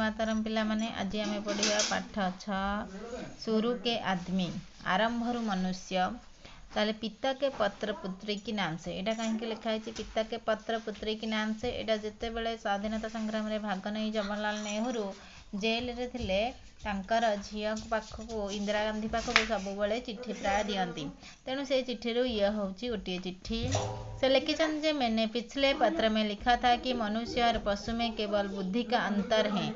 मातरम पिला माने आज आम पढ़ा पाठ 6 शुरू के आदमी आरंभरु मनुष्य। ताले पिता के पत्र पुत्री की नाम से एटा कहीं लिखाई पिता के पत्र पुत्री की नाम से एटा जिते बड़े स्वाधीनता संग्राम रे भाग नहीं जवाहरलाल नेहरू जेल रे थिले तांकर झिया पाखक इंदिरा गांधी पाखक सब बेले चिट्ठी प्राय दियंती तेणु से चिट्ठी रू ये होची गोटे चिट्ठी से लिखिछन जे मैंने पिछले पत्र में लिखा था कि मनुष्य और पशु में केवल बुद्धि का अंतर है।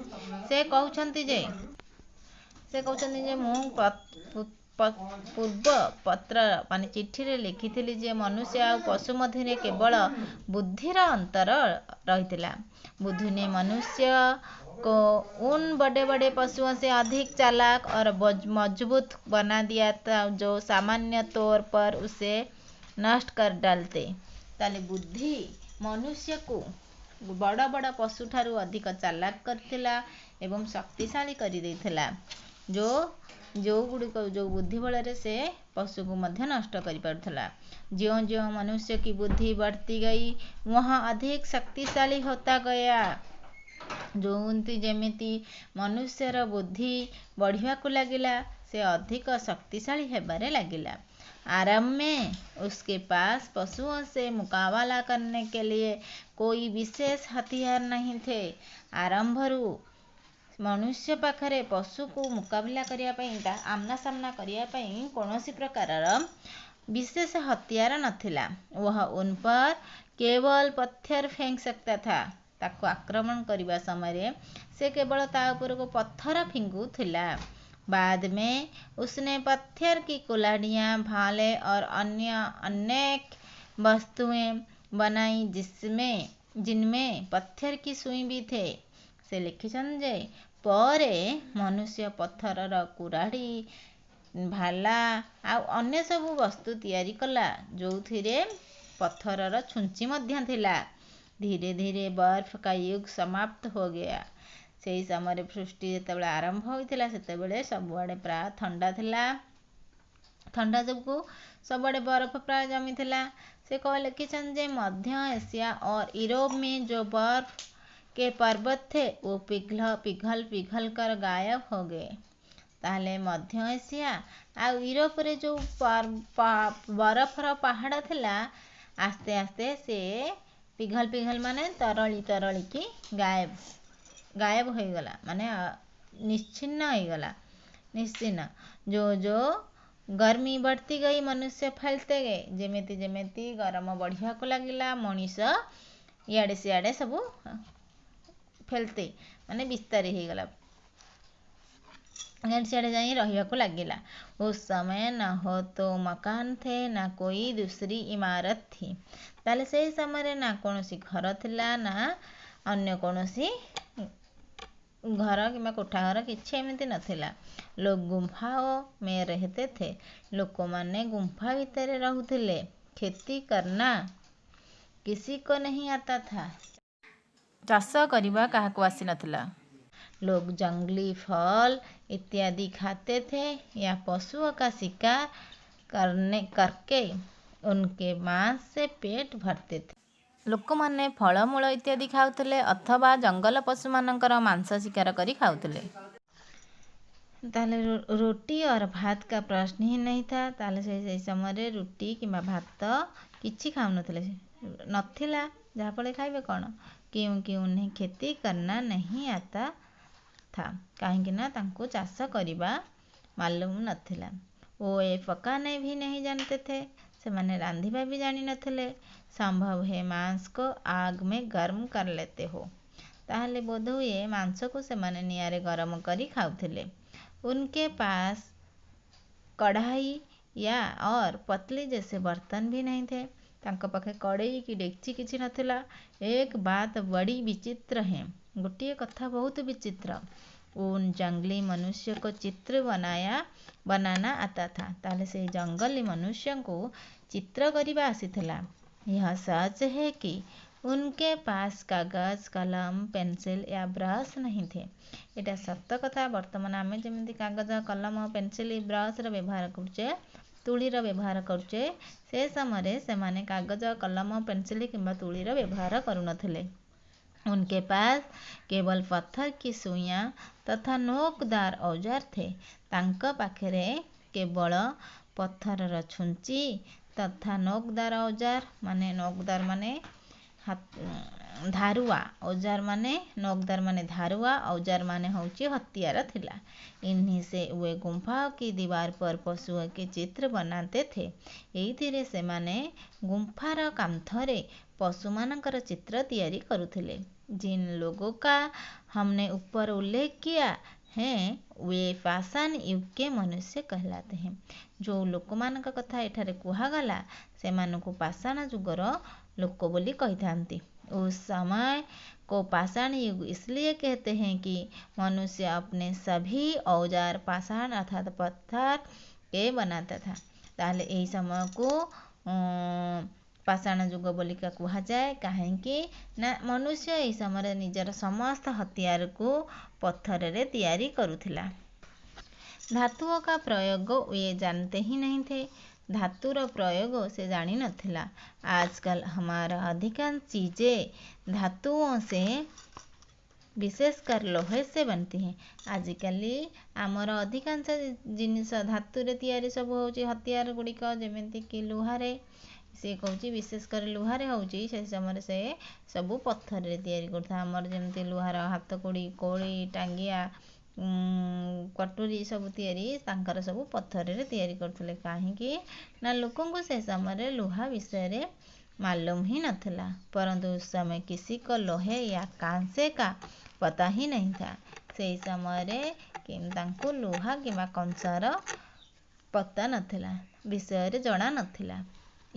से कहउछंती जे मु पूर्व पत्र माने चिट्ठी रे लिखिथिली जे मनुष्य और पशु मध्य केवल बुद्धिर अंतर रहितिला। बुद्धि ने मनुष्य को उन बड़े बड़े पशुओं से अधिक चालाक और मजबूत बना दिया था जो सामान्य तौर पर उसे नष्ट कर डालते। ताले बुद्धि मनुष्य को बड़ बड़ पशु ठारू अधिक चालाक करथिला एवं शक्तिशाली कर देथिला। जो गुड़िक जो बुद्धि बल से पशु को मध्य नष्ट कर पारुथला। ज्यों ज्यों मनुष्य की बुद्धि बढ़ती गई वहाँ अधिक शक्तिशाली होता गया। जोंती जेमिति मनुष्यर बुद्धि बढ़िया को लगिला से अधिक शक्तिशाली हेबारे लगिला। आरंभ में उसके पास पशुओं से मुकाबला करने के लिए कोई विशेष हथियार नहीं थे। आरंभरू मनुष्य पाखरे पशु को मुकाबला करिया पई आमना सामना करिया पई कौनसी प्रकार विशेष हथियार नथिला। वह उन पर केवल पत्थर फेंक सकता था। ताको आक्रमण करने समय से केवल ता ऊपर को पत्थर फिंगुथिला। बाद में उसने पत्थर की कुल्हाड़ियाँ भाले और अन्य अनेक वस्तुएं बनाई जिनमें पत्थर की सुई भी थे। से लिखिछन जे परे मनुष्य पत्थर कुराड़ी भाला आ अन्य सब वस्तु तैयारी कला जोथिरे पत्थर छुंची मध्य थिला। धीरे धीरे बर्फ का युग समाप्त हो गया। से समय सृष्टि जितेबाला आरंभ होता से सबुआड़े प्राय ठंडा थिला। ठंडा सबको सबुआड़े बर्फ प्राय जमी थिला। से कह लिखिछन जे मध्य एशिया और यूरोप में जो बर्फ के पर्वत थे वो पिघल कर गायब हो गए। ताहले मध्य एशिया आ यूरोप रे जो बरफर पहाड़ थिला आस्ते आस्ते से पिघल माने तरली की गायब हो गला माने निश्चिन्न हो गला। निश्चिन्न जो गर्मी बढ़ती गई मनुष्य फैलते गए। जेमेती जेमेती गरम बढ़िया को लगिला मनीष इाड़े सियाड़े सब फैलते माने विस्तारी हो गला सियाड़े जाई रहिया को लगिला। उस समय न हो तो मकान थे ना कोई दूसरी इमारत थी। ताले से समय ना कौनसी घर थिला ना अन्य कौनसी घर कि कोठा घर किछि एमती नथिला। लोग गुम्फाओं में रहते थे। लोक माने गुम्फा भीतर रहुथिले। खेती करना किसी को नहीं आता था। चाष करवा काहाको आसी नथिला। लोग जंगली फल इत्यादि खाते थे या पशुओं का शिकार करके उनके मांस से पेट भरते थे। लोक माने फलमूल इत्यादि खाउथिले अथवा जंगल पशु मानकर मांस शिकार करी खाउथिले। ताले रोटी और भात का प्रश्न ही नहीं था। ताले से समय रोटी किंबा भात किछि खाउ नथिला जहाँफल खाइबे कौन क्योंकि उन्हें खेती करना नहीं आता था। कहीं ना तांको चाष करवा मालूम नथिला। वो ये पकाने भी नहीं जानते थे। से माने रांधिबा भी जानी नथिले। संभव है मांस को आग में गर्म कर लेते हो। ताहले बोध हुए मांस को से माने नियारे गरम करी खाउथिले। उनके पास कढ़ाई या और पतली जैसे बर्तन भी नहीं थे। तांको पाखे कड़ई की डेगची किछि नथिला। एक बात बड़ी विचित्र है। गोटिए कथा बहुत विचित्र। उन जंगली मनुष्य को चित्र बनाना आता था। ताले से जंगली मनुष्य को चित्र करिबा आसीथिला। यह सच है कि उनके पास कागज कलम पेंसिल या ब्रश नहीं थे। एटा सत्य कथा। वर्तमान आमे जेमती कागज कलम पेंसिल ब्रश र व्यवहार करछे तुली र व्यवहार करछे से समय से माने कागज कलम पेंसिल किंबा तुली र व्यवहार करू नथिले। उनके पास केवल पत्थर की सुइयां तथा नोकदार औजार थे। तांका पाखरे केवल पत्थरर छुंची तथा नोकदार औजार माने धारुआ औजार माने नोकदार माने धारुआ औजार माने होची हथियार थिला। इन्हीं से वे गुम्फा की दीवार पर पशुओं के चित्र बनाते थे। एइथिरे से माने गुम्फार कांथरे पशु मानकर चित्र तैयारी करुथिले। जिन लोगों का हमने ऊपर उल्लेख किया है वे पाषाण युग के मनुष्य कहलाते हैं। जो लोक मानक कथा एठारे कुहागला सेमानकु पाषाण युगर लोक बोली कहिथांती। उस समय को पाषाण युग इसलिए कहते हैं कि मनुष्य अपने सभी औजार पाषाण अर्थात पत्थर के बनाता था। ताहले एही समय को पाषाण युग बोलिका कुहा जाए काहेकि ना मनुष्य एही समय निजर समस्त हथियार को पत्थर रे तैयारी करुथिला। धातुओं का प्रयोग वे जानते ही नहीं थे। धातुर प्रयोग से जानी नथिला। आजकल हमारा अधिकांश चीजें धातुओं से विशेषकर लोहे से बनती हैं। आजिकाली आमर अधिकांश जिनिस धातुरे तैयारी सब होची हथियार गुड़िक जेमिति कि लुहारे से कहूँ विशेषकर लुहारे होची से समय से सबू पत्थर रे तैयारी करता। आमर जेमती लुहार हाथकोड़ी कोड़ी टांगिया कटोरी सब तैयारी तांकर सबू पत्थर रे तैयारी करथिले। काहेकि ना लोकों को से समय लुहा विषय रे मालूम ही नथिला। परंतु उस समय किसी को लोहे या कांसे का पता ही नहीं था। से समय रे तांको लुहा किंवा कंसार पता नथिला विषय रे जଣା नथिला।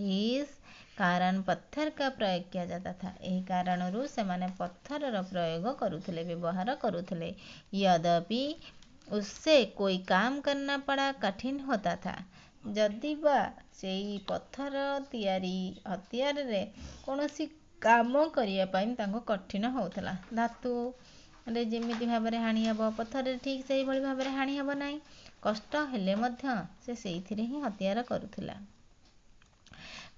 इस कारण पत्थर का प्रयोग किया जाता था। यही कारण रू से माने पत्थर रो प्रयोग करुथिले व्यवहार करुथिले। यद्यपि उससे कोई काम करना बड़ा कठिन होता था। जदि बा सेई पत्थर तैयारी हथियार रे कौनसी काम करिया पाई तांको कठिन होउथला। धातु रे जेमिति भाबरे हाणी हबो पत्थर रे ठीक सेही भली भाबरे हाणी हबो नाही। कष्ट हेले मध्य से सेइथिरे ही हथियार करुथिला।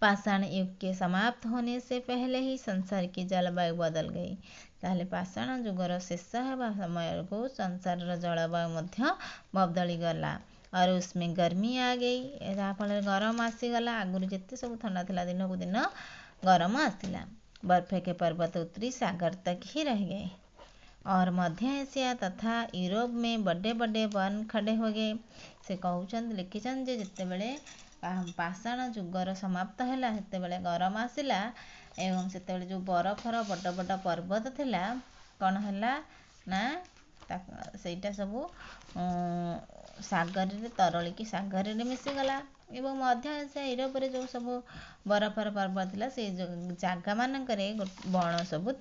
पाषाण युग के समाप्त होने से पहले ही संसार की जलवायु बदल गई। ताहले पाषाण युगर शेष हेबा समय को संसार जलवायु मध्य बदली गला और उसमें गर्मी आ गई। जहाँ फल गरम आसीगला। आगुरी जिते सब ठंडा थिला दिन को दिन गरम आसला। बर्फ के पर्वत उतरी सागर तक ही रह गए और मध्य एशिया तथा यूरोप में बड़े बड़े वन खड़े हो गए। से कहउचंद लिखिचंद जे जिते बेले पाषाण युगर समाप्त हैला सेते बेले गरम आसिला एवं सेते बेले जो बरफर बड़ बड़ पर्वत थिला कौन हैला ना सेटा सबू सागर रे तरलिकी सागर रे मिसीगला एवं मध्य एशिया यूरोप रे जो सब बरफर पर्वत थिला से जागा मानकरे बण सब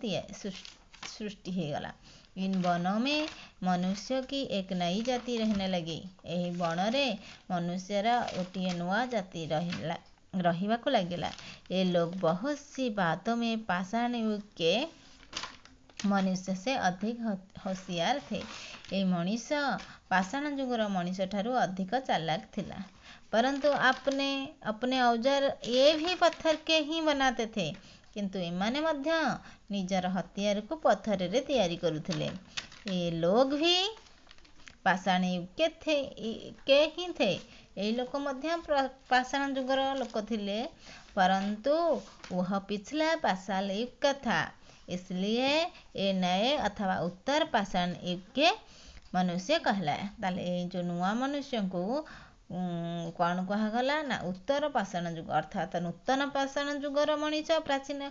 सृष्टि हो गला। इन वनों में मनुष्य की एक नई जाति रहने लगी। यही वन रे मनुष्यर गोटे नुआ जाति रहिबा को लगिला। ये लोग बहुत सी बातों में पाषाण युग के मनुष्य से अधिक होशियार थे। ये मनुष्य पाषाण युगर मनुष्य ठारू अधिक चालाक थिला। परंतु अपने औजार ये भी पत्थर के ही बनाते थे। किंतु एमाने मध्य निजर हथियार को पत्थर रे तैयारी करुथिले। ये लोग भी पाषाण युग के ही थे। ये लोग मध्य पाषाण युगर लोक थिले परंतु वह पिछला पाषाण युग का था। इसलिए ये नए अथवा उत्तर पाषाण युग के मनुष्य कहलाए। ताले जो नुआ मनुष्य को कौन कहगला ना उत्तर पाषाण युग अर्थात नूतन पाषाण युगर मनीष प्राचीन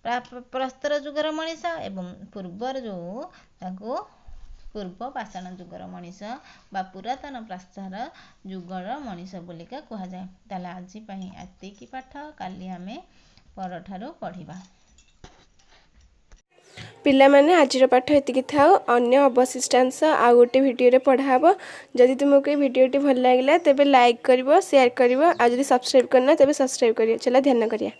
प्रस्तर युगर मनीष एवं पूर्वर जो ताको पूर्व पाषाण युगर मनीष बा पुरातन प्रस्तर युगर मनीष बोलिका कहा जाए। ताले आज पई एतिकी पाठ काली आमे परठारू पढ़िबा। पिलामाने आजिर पाठ एतिकी थाओ। अन्य अवशिष्टांश आ गोटे भिडियो पढ़ाब। जदि तुमको ये भिडियोटी भल लगे तेबे लाइक करिवो शेयर करिवो आ जदि सब्सक्राइब करना तेबे सब्सक्राइब करियो। चला ध्यान करिया।